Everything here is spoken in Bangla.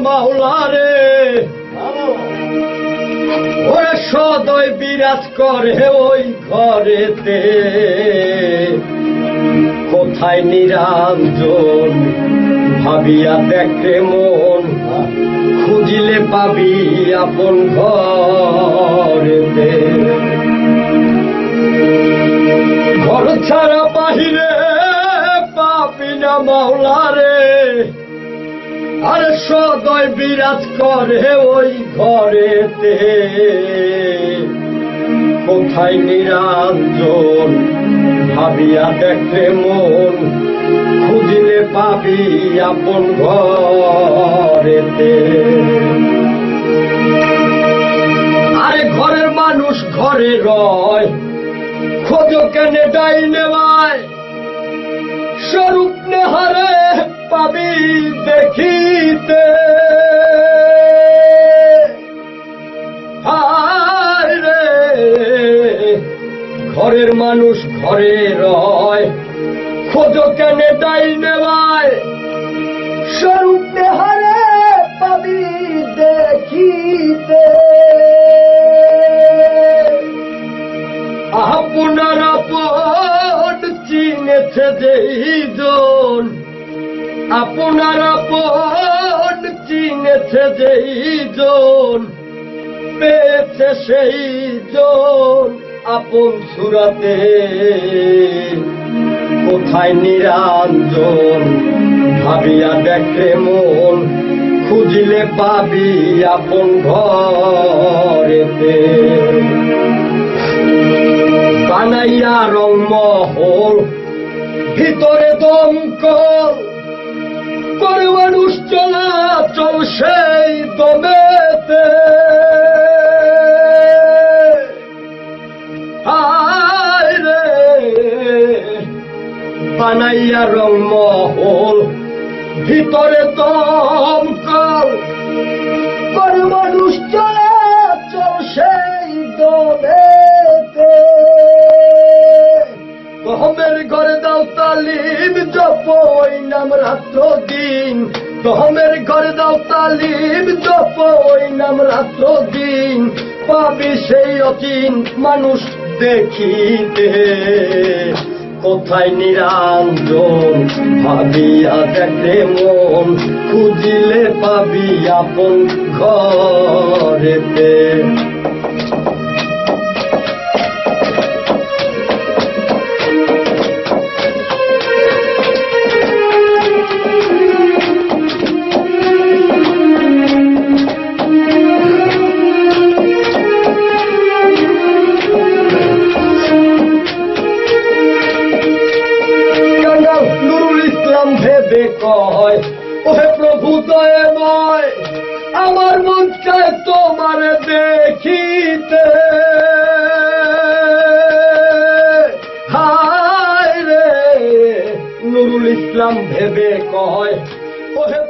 মাওলা রে, ওরে সদয় বিরাজ করে ওই ঘরেতে, কোথায় নিরঞ্জন ভাবিয়া দেখে মন, খুঁজিলে পাবি আপন ঘরেতে। ঘর ছাড়া বাহিরে পাবি না মাওলা রে, আর সদয় বিরাজ করে ওই ঘরেতে, কোথায় নিরঞ্জন ভাবিয়া দেখে মন, খুঁজিলে পাবি আপন ঘরেতে। আরে ঘরের মানুষ ঘরে রয়, খোঁজো কেনে ডাইনে ভাই, স্বরূপ নেহারে পাবি দেখিতে। হায় রে, ঘরের মানুষ ঘরে রয়, খোঁজো কেনে ডাইনে ভাই, স্বরূপ নেহারে পাবি দেখিতে। আপনার আপন চিনেছে যেই জন, আপনার আপন চিনেছে যেই জন, পেয়েছে সেই জন আপন সুরাতে, কোথায় নিরঞ্জন ভাবিয়া দেখে মন, খুঁজিলে পাবি আপন ঘরেতে। বানাইয়া রংমহল ভিতরে দমকল করে মানুষ চলাচল সেই দমেতে। হায় রে, বানাইয়া রংমহল ভিতরে দমকল করে মানুষ চলাচল সেই দমেতে। তহমের ঘরে দাও তালিম জপ ওই নাম রাত্র দিন, তহমের ঘরে দাও তালিম জপ ওই নাম রাত্র দিন, পাবি সেই অচিন মানুষ দেখিতে, কোথায় নিরঞ্জন ভাবিয়া দেখে মন, খুঁজিলে পাবি আপন ঘরেতে। ভেবে কয় ওহে প্রভু দয়াময়, আমার মন চায় তোমার দেখিতে। হায় রে, নুরুল ইসলাম ভেবে কয় ওহে